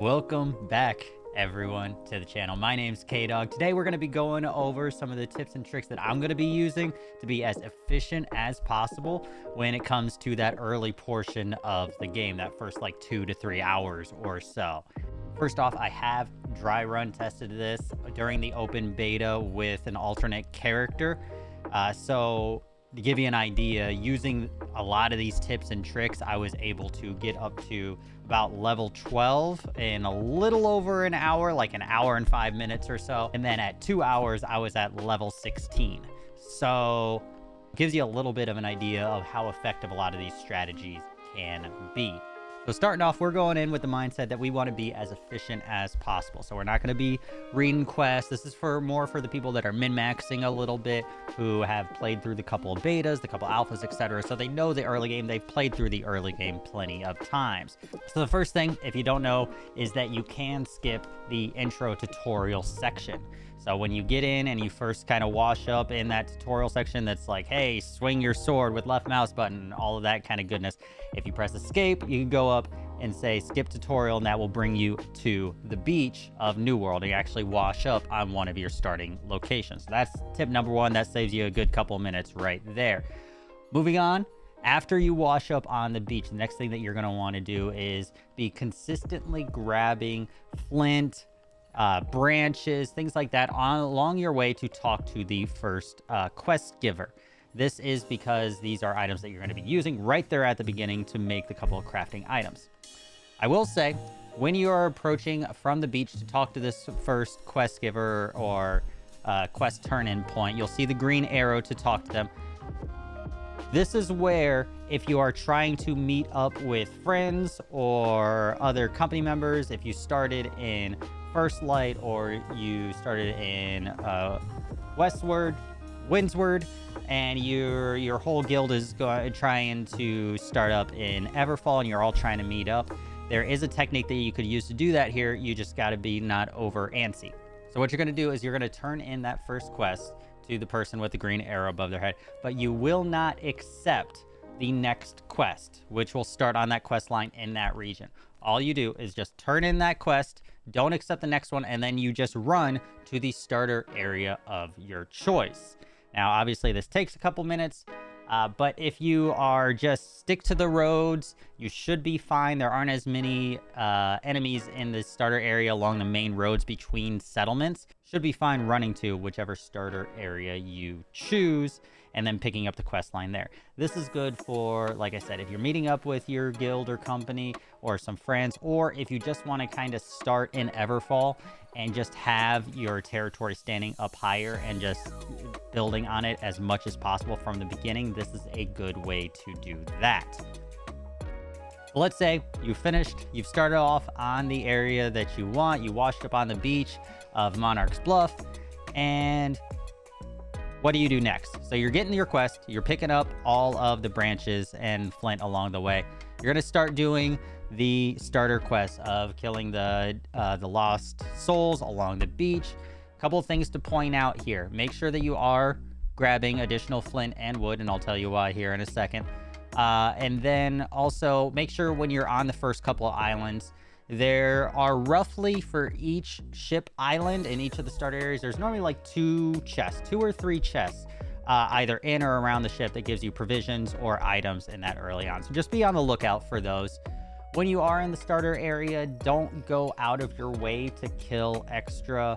Welcome back, everyone, to the channel. My name's K-Dog. Today we're going to be going over some of the tips and tricks that I'm going to be using to be as efficient as possible when it comes to that early portion of the game, that first like 2 to 3 hours or so. First off, I have dry run tested this during the open beta with an alternate character. So to give you an idea, using a lot of these tips and tricks, I was able to get up to about level 12 in a little over an hour, like an hour and 5 minutes or so. And then at 2 hours, I was at level 16. So it gives you a little bit of an idea of how effective a lot of these strategies can be. So starting off, we're going in with the mindset that we want to be as efficient as possible. So we're not going to be reading quests. This is more for the people that are min-maxing a little bit, who have played through the couple of betas, the couple alphas, etc. So they know the early game. They've played through the early game plenty of times. So the first thing, if you don't know, is that you can skip the intro tutorial section. So when you get in and you first kind of wash up in that tutorial section that's like, hey, swing your sword with left mouse button, all of that kind of goodness. If you press escape, you can go up and say skip tutorial, and that will bring you to the beach of New World. You actually wash up on one of your starting locations. So that's tip number one. That saves you a good couple minutes right there. Moving on. After you wash up on the beach, the next thing that you're going to want to do is be consistently grabbing flint, branches, things like that along your way to talk to the first quest giver. This is because these are items that you're going to be using right there at the beginning to make the couple of crafting items. I will say, when you are approaching from the beach to talk to this first quest giver or quest turn-in point, you'll see the green arrow to talk to them. This is where, if you are trying to meet up with friends or other company members, if you started in First Light or you started in Windsward, and your whole guild is trying to start up in Everfall and you're all trying to meet up, there is a technique that you could use to do that here. You just got to be not over antsy. So what you're going to do is you're going to turn in that first quest to the person with the green arrow above their head, but you will not accept the next quest, which will start on that quest line in that region. All you do is just turn in that quest, don't accept the next one, and then you just run to the starter area of your choice. Now, obviously, this takes a couple minutes, but if you are just stick to the roads, you should be fine. There aren't as many enemies in the starter area along the main roads between settlements. Should be fine running to whichever starter area you choose and then picking up the quest line there. This is good for, like I said, if you're meeting up with your guild or company or some friends, or if you just want to kind of start in Everfall and just have your territory standing up higher and just building on it as much as possible from the beginning. This is a good way to do that. Let's say you finished, you've started off on the area that you want, you washed up on the beach of Monarch's Bluff, and what do you do next? So you're getting your quest, you're picking up all of the branches and flint along the way. You're going to start doing the starter quest of killing the lost souls along the beach. A couple of things to point out here. Make sure that you are grabbing additional flint and wood, and I'll tell you why here in a second. And then also make sure when you're on the first couple of islands, there are roughly for each ship island in each of the starter areas, there's normally like 2 or 3 chests, either in or around the ship that gives you provisions or items in that early on. So just be on the lookout for those. When you are in the starter area, don't go out of your way to kill extra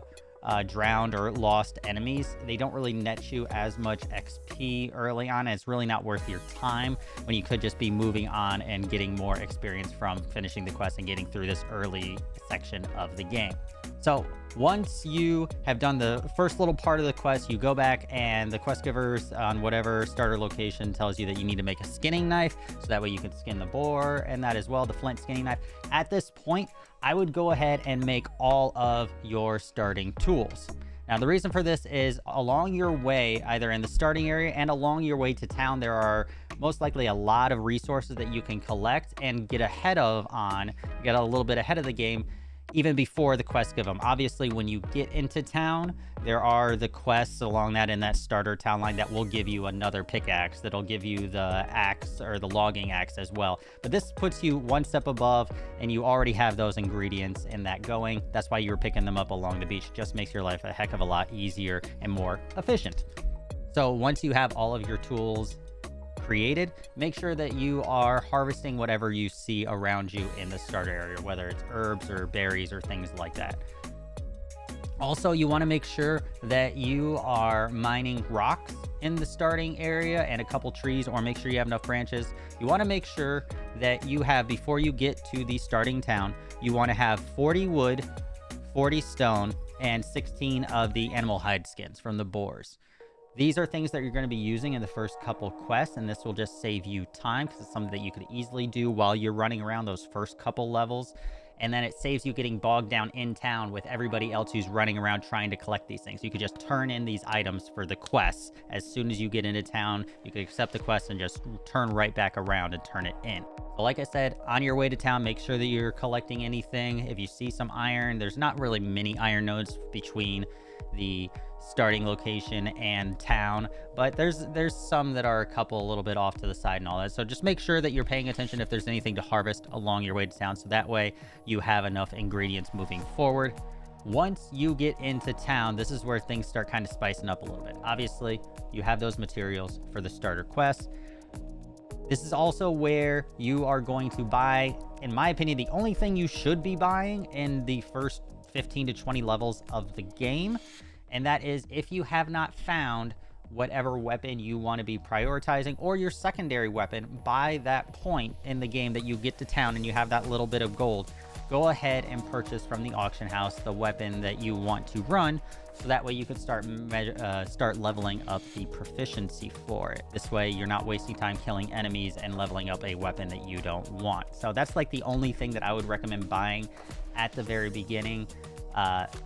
drowned or lost enemies. They don't really net you as much XP early on. It's really not worth your time when you could just be moving on and getting more experience from finishing the quest and getting through this early section of the game. So once you have done the first little part of the quest, you go back and the quest givers on whatever starter location tells you that you need to make a skinning knife, so that way you can skin the boar and that as well, the flint skinning knife. At this point, I would go ahead and make all of your starting tools. Now, the reason for this is along your way, either in the starting area and along your way to town, there are most likely a lot of resources that you can collect and get ahead of get a little bit ahead of the game even before the quests give them. Obviously, when you get into town, there are the quests along that in that starter town line that will give you another pickaxe, that'll give you the axe or the logging axe as well. But this puts you one step above, and you already have those ingredients in that going. That's why you were picking them up along the beach. It just makes your life a heck of a lot easier and more efficient. So once you have all of your tools created, make sure that you are harvesting whatever you see around you in the starter area, whether it's herbs or berries or things like that. Also, you want to make sure that you are mining rocks in the starting area and a couple trees, or make sure you have enough branches. You want to make sure that you have, before you get to the starting town, you want to have 40 wood, 40 stone, and 16 of the animal hide skins from the boars. These are things that you're going to be using in the first couple quests, and this will just save you time because it's something that you could easily do while you're running around those first couple levels. And then it saves you getting bogged down in town with everybody else who's running around trying to collect these things. You could just turn in these items for the quests. As soon as you get into town, you could accept the quest and just turn right back around and turn it in. So like I said, on your way to town, make sure that you're collecting anything. If you see some iron, there's not really many iron nodes between the starting location and town, but there's some that are a couple a little bit off to the side and all that. So just make sure that you're paying attention if there's anything to harvest along your way to town, so that way you have enough ingredients moving forward. Once you get into town, this is where things start kind of spicing up a little bit. Obviously, you have those materials for the starter quest. This is also where you are going to buy, in my opinion, the only thing you should be buying in the first 15 to 20 levels of the game. And that is, if you have not found whatever weapon you want to be prioritizing, or your secondary weapon by that point in the game that you get to town and you have that little bit of gold, go ahead and purchase from the auction house the weapon that you want to run, so that way you can start leveling up the proficiency for it. This way you're not wasting time killing enemies and leveling up a weapon that you don't want. So that's like the only thing that I would recommend buying at the very beginning.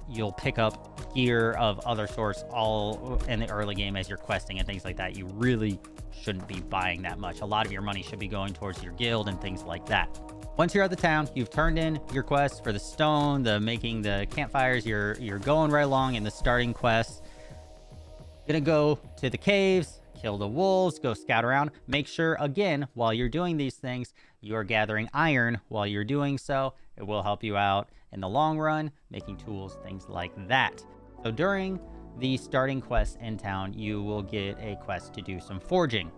You'll pick up gear of other sorts all in the early game as you're questing and things like that. You really shouldn't be buying that much. A lot of your money should be going towards your guild and things like that. Once you're at the town, you've turned in your quest for the stone, the making the campfires, you're going right along in the starting quest. Gonna go to the caves, kill the wolves, go scout around. Make sure, again, while you're doing these things, you're gathering iron while you're doing so. It will help you out in the long run, making tools, things like that. So during the starting quest in town, you will get a quest to do some forging.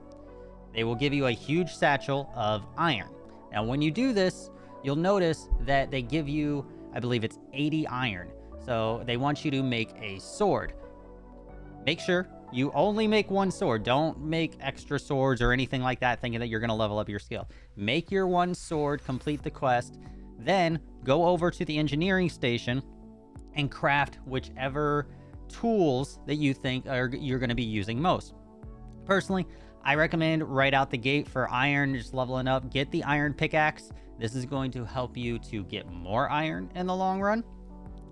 They will give you a huge satchel of iron. Now, when you do this, you'll notice that they give you, I believe it's 80 iron. So they want you to make a sword. Make sure you only make one sword. Don't make extra swords or anything like that, thinking that you're going to level up your skill. Make your one sword, complete the quest, then go over to the engineering station and craft whichever tools that you think you're going to be using most. Personally, I recommend right out the gate for iron, just leveling up, get the iron pickaxe. This is going to help you to get more iron in the long run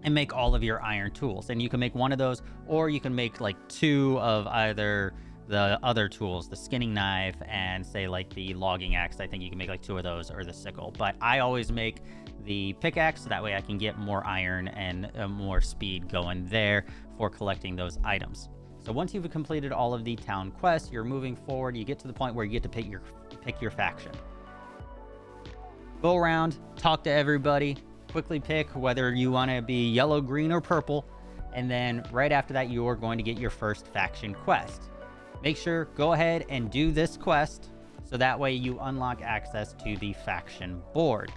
and make all of your iron tools. And you can make one of those, or you can make like two of either the other tools, the skinning knife and say like the logging axe. I think you can make like two of those, or the sickle. But I always make the pickaxe, so that way I can get more iron and more speed going there for collecting those items. So once you've completed all of the town quests, you're moving forward. You get to the point where you get to pick your faction. Go around, talk to everybody, quickly pick whether you want to be yellow, green, or purple, and then right after that, you are going to get your first faction quest. Make sure, go ahead and do this quest, so that way you unlock access to the faction board.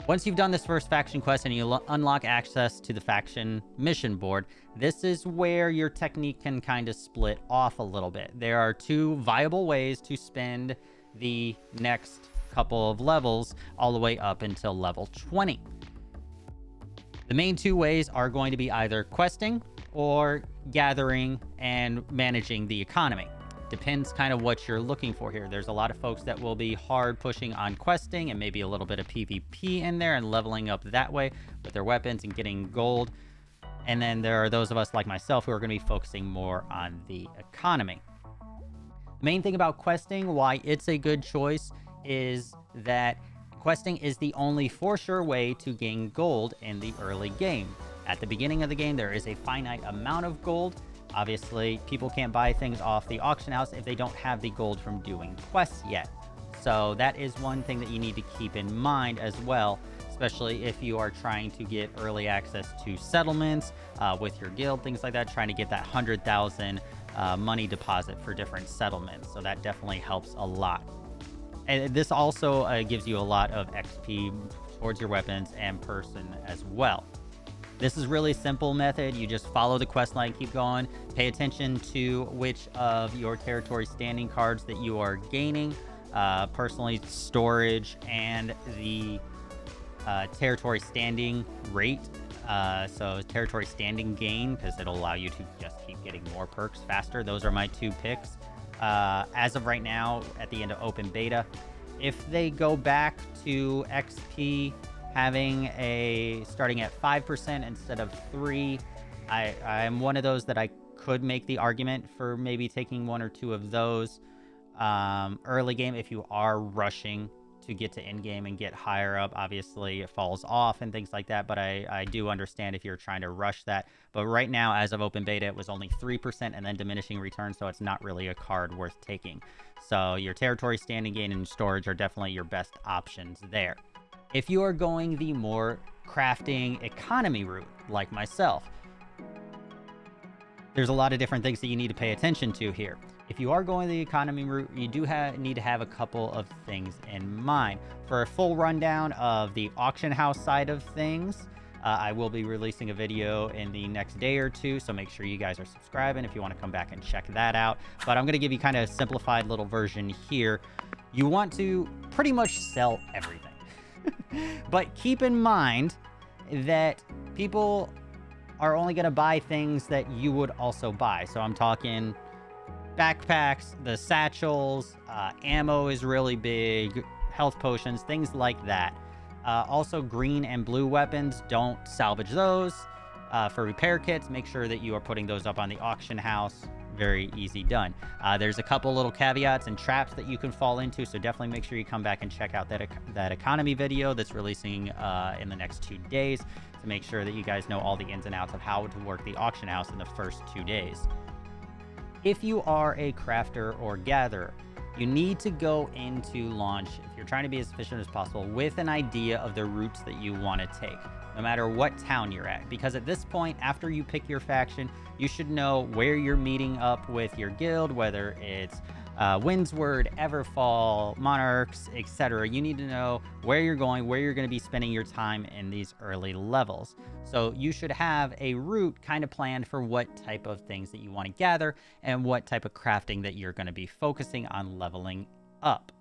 Once you've done this first faction quest and you unlock access to the faction mission board, this is where your technique can kind of split off a little bit. There are two viable ways to spend the next couple of levels all the way up until level 20. The main two ways are going to be either questing or gathering and managing the economy. Depends kind of what you're looking for here. There's a lot of folks that will be hard pushing on questing and maybe a little bit of PvP in there and leveling up that way with their weapons and getting gold. And then there are those of us like myself who are going to be focusing more on the economy. The main thing about questing, why it's a good choice, is that Questing is the only for sure way to gain gold in the early game. At the beginning of the game, there is a finite amount of gold. Obviously, people can't buy things off the auction house if they don't have the gold from doing quests yet. So that is one thing that you need to keep in mind as well, especially if you are trying to get early access to settlements with your guild, things like that, trying to get that 100,000 money deposit for different settlements. So that definitely helps a lot. And this also gives you a lot of XP towards your weapons and person as well. This is really simple method. You just follow the quest line, keep going, pay attention to which of your territory standing cards that you are gaining, personally storage and the territory standing rate. So territory standing gain, because it'll allow you to just keep getting more perks faster. Those are my 2 picks. As of right now, at the end of open beta, if they go back to XP having starting at 5% instead of 3, I am one of those that I could make the argument for maybe taking 1 or 2 of those early game. If you are rushing to get to end game and get higher up, obviously it falls off and things like that, but I do understand if you're trying to rush that. But right now, as of open beta, it was only 3% and then diminishing returns, so it's not really a card worth taking. So your territory standing gain and storage are definitely your best options there. If you are going the more crafting economy route, like myself, there's a lot of different things that you need to pay attention to here. If you are going the economy route, you do need to have a couple of things in mind. For a full rundown of the auction house side of things, I will be releasing a video in the next day or 2, so make sure you guys are subscribing if you want to come back and check that out. But I'm going to give you kind of a simplified little version here. You want to pretty much sell everything. But keep in mind that people are only going to buy things that you would also buy. So I'm talking backpacks, the satchels, ammo is really big, health potions, things like that. Also, green and blue weapons, don't salvage those. For repair kits, make sure that you are putting those up on the auction house. Very easy done. There's a couple little caveats and traps that you can fall into, so definitely make sure you come back and check out that economy video that's releasing in the next 2 days to make sure that you guys know all the ins and outs of how to work the auction house in the first 2 days. If you are a crafter or gatherer, you need to go into launch, if you're trying to be as efficient as possible, with an idea of the routes that you want to take, no matter what town you're at. Because at this point, after you pick your faction, you should know where you're meeting up with your guild, whether it's Windsward, Everfall, Monarchs, etc. You need to know where you're going, where you're going to be spending your time in these early levels. So you should have a route kind of planned for what type of things that you want to gather and what type of crafting that you're going to be focusing on leveling up.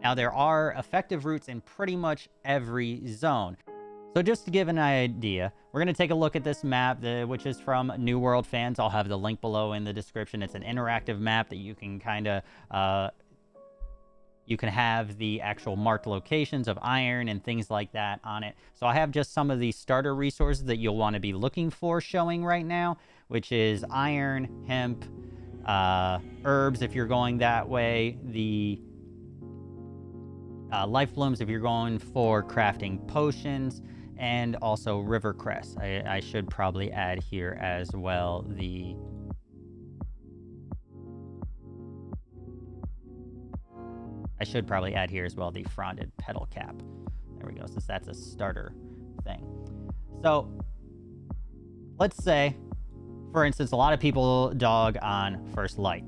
Now, there are effective routes in pretty much every zone. So just to give an idea, we're going to take a look at this map, which is from New World Fans. I'll have the link below in the description. It's an interactive map that you can kind of, you can have the actual marked locations of iron and things like that on it. So I have just some of the starter resources that you'll want to be looking for showing right now, which is iron, hemp, herbs if you're going that way, the life blooms if you're going for crafting potions, and also river cress. I should probably add here as well the fronded petal cap. There we go, since that's a starter thing. So let's say, for instance, a lot of people dog on First Light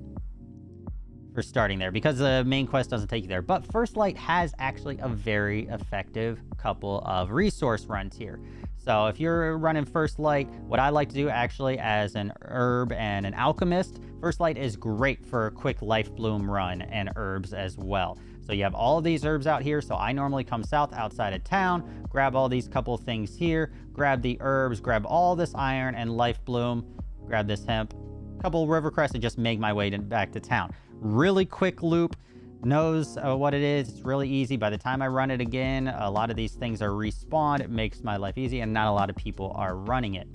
for starting there because the main quest doesn't take you there. But First Light has actually a very effective couple of resource runs here. So if you're running First Light, what I like to do actually as an herb and an alchemist, First Light is great for a quick life bloom run and herbs as well. So you have all of these herbs out here. So I normally come south outside of town, grab all these couple things here, grab the herbs, grab all this iron and life bloom, grab this hemp, couple river cress, and just make my way back to town. Really quick loop, knows what it is. It's really easy. By the time I run it again, a lot of these things are respawned. It makes my life easy, and not a lot of people are running it.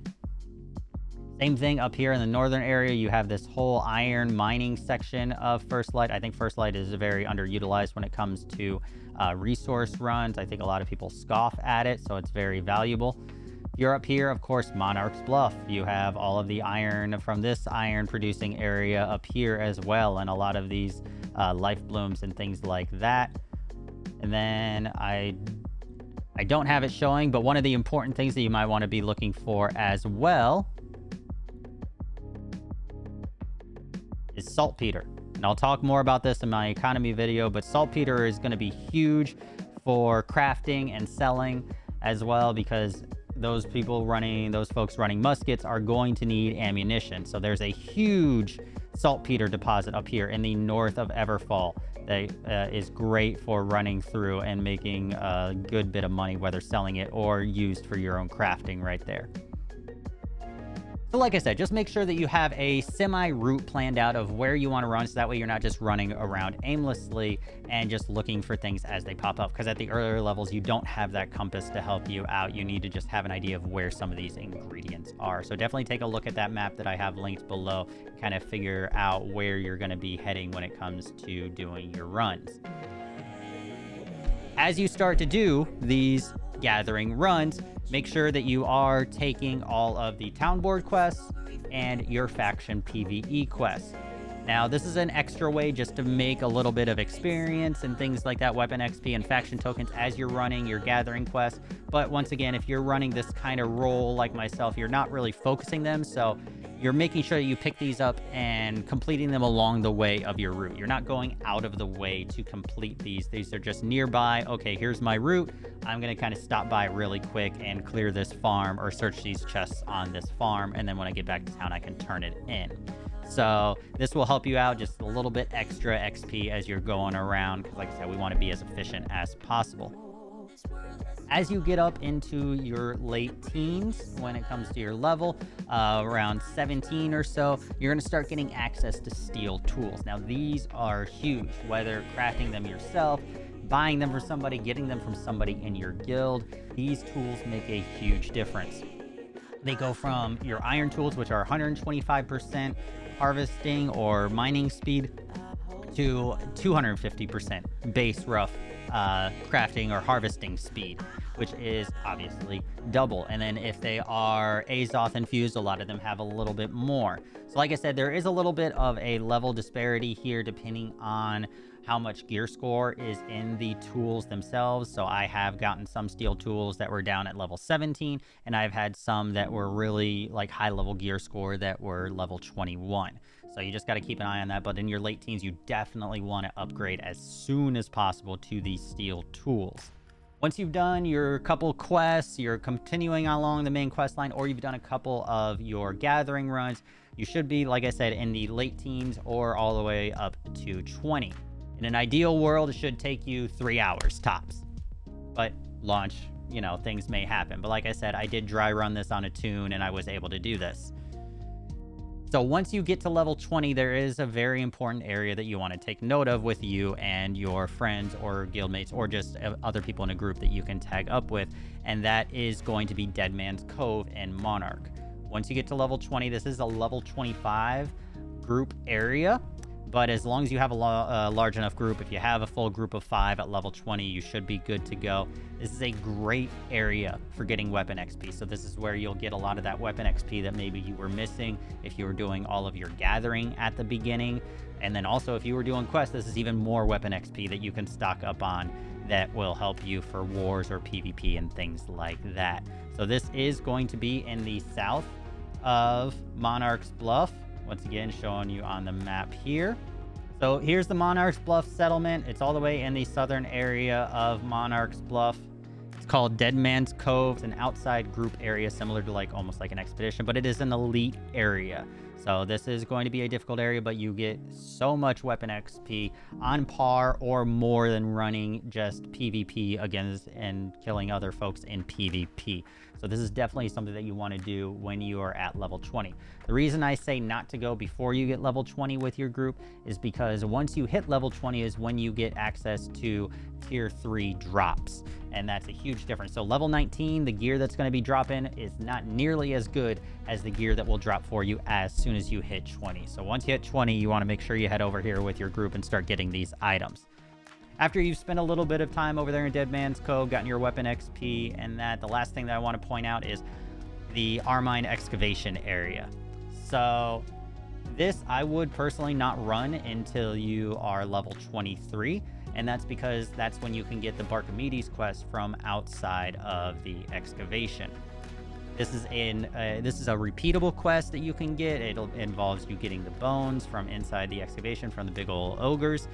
Same thing up here in the northern area. You have this whole iron mining section of First Light. I think First Light is very underutilized when it comes to resource runs. I think a lot of people scoff at it, so it's very valuable. You're up here, of course, Monarch's Bluff. You have all of the iron from this iron producing area up here as well, and a lot of these life blooms and things like that. And then I don't have it showing, but one of the important things that you might want to be looking for as well is saltpeter. And I'll talk more about this in my economy video, but saltpeter is going to be huge for crafting and selling as well, because those folks running muskets are going to need ammunition. So there's a huge saltpeter deposit up here in the north of Everfall that is great for running through and making a good bit of money, whether selling it or used for your own crafting right there. So like I said, just make sure that you have a semi-route planned out of where you want to run, so that way you're not just running around aimlessly and just looking for things as they pop up. Because at the earlier levels, you don't have that compass to help you out. You need to just have an idea of where some of these ingredients are. So definitely take a look at that map that I have linked below, kind of figure out where you're going to be heading when it comes to doing your runs. As you start to do these gathering runs, make sure that you are taking all of the town board quests and your faction PvE quests. Now, this is an extra way just to make a little bit of experience and things like that, weapon XP and faction tokens as you're running your gathering quests. But once again, if you're running this kind of role like myself, you're not really focusing them. So you're making sure that you pick these up and completing them along the way of your route. You're not going out of the way to complete these. These are just nearby. Okay, here's my route. I'm going to kind of stop by really quick and clear this farm or search these chests on this farm. And then when I get back to town, I can turn it in. So this will help you out just a little bit extra XP as you're going around. Because like I said, we want to be as efficient as possible. As you get up into your late teens, when it comes to your level, around 17 or so, you're going to start getting access to steel tools. Now, these are huge, whether crafting them yourself, buying them from somebody, getting them from somebody in your guild. These tools make a huge difference. They go from your iron tools, which are 125% harvesting or mining speed, to 250% base rough crafting or harvesting speed, which is obviously double. And then if they are Azoth infused, a lot of them have a little bit more. So like I said, there is a little bit of a level disparity here depending on how much gear score is in the tools themselves. So I have gotten some steel tools that were down at level 17, and I've had some that were really like high level gear score that were level 21. So you just got to keep an eye on that. But in your late teens, you definitely want to upgrade as soon as possible to these steel tools. Once you've done your couple quests, you're continuing along the main quest line, or you've done a couple of your gathering runs, you should be, like I said, in the late teens or all the way up to 20. In an ideal world, it should take you 3 hours tops. But launch, things may happen. But like I said, I did dry run this on a tune and I was able to do this. So once you get to level 20, there is a very important area that you want to take note of with you and your friends or guildmates or just other people in a group that you can tag up with. And that is going to be Dead Man's Cove and Monarch. Once you get to level 20, this is a level 25 group area. But as long as you have a large enough group, if you have a full group of 5 at level 20, you should be good to go. This is a great area for getting weapon XP. So this is where you'll get a lot of that weapon XP that maybe you were missing if you were doing all of your gathering at the beginning. And then also if you were doing quests, this is even more weapon XP that you can stock up on that will help you for wars or PvP and things like that. So this is going to be in the south of Monarch's Bluff. Once again, showing you on the map here. So here's the Monarch's Bluff settlement. It's all the way in the southern area of Monarch's Bluff. It's called Dead Man's Cove. It's an outside group area similar to almost like an expedition, but it is an elite area. So this is going to be a difficult area, but you get so much weapon XP on par or more than running just PvP against and killing other folks in PvP. So this is definitely something that you want to do when you are at level 20. The reason I say not to go before you get level 20 with your group is because once you hit level 20 is when you get access to tier 3 drops. And that's a huge difference. So level 19, the gear that's going to be dropping is not nearly as good as the gear that will drop for you as soon as you hit 20. So once you hit 20, you want to make sure you head over here with your group and start getting these items. After you've spent a little bit of time over there in Dead Man's Cove, gotten your weapon XP and that, the last thing that I want to point out is the Armine excavation area. So this I would personally not run until you are level 23. And that's because that's when you can get the Barkamedes quest from outside of the excavation. This is a repeatable quest that you can get. It involves you getting the bones from inside the excavation from the big old ogres,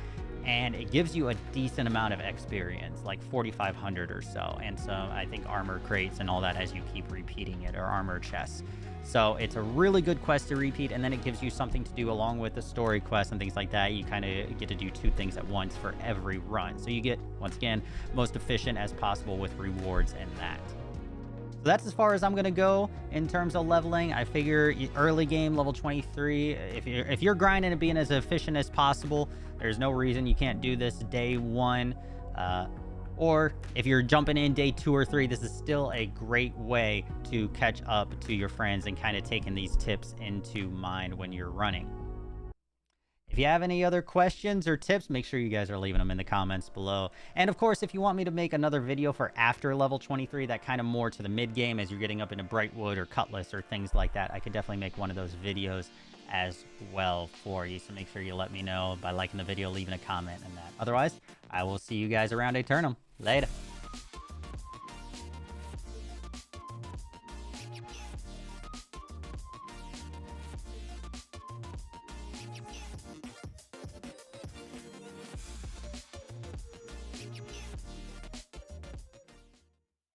and it gives you a decent amount of experience, like 4,500 or so, and so I think armor crates and all that as you keep repeating it, or armor chests. So it's a really good quest to repeat, and then it gives you something to do along with the story quest and things like that. You kind of get to do 2 things at once for every run. So you get, once again, most efficient as possible with rewards and that. So that's as far as I'm going to go in terms of leveling. I figure early game, level 23, if you're grinding and being as efficient as possible, there's no reason you can't do this day 1. Or if you're jumping in day 2 or 3, this is still a great way to catch up to your friends and kind of taking these tips into mind when you're running. If you have any other questions or tips, make sure you guys are leaving them in the comments below. And of course, if you want me to make another video for after level 23, that kind of more to the mid game as you're getting up into Brightwood or Cutlass or things like that, I could definitely make one of those videos as well for you. So make sure you let me know by liking the video, leaving a comment and that. Otherwise, I will see you guys around Aeternum. Later.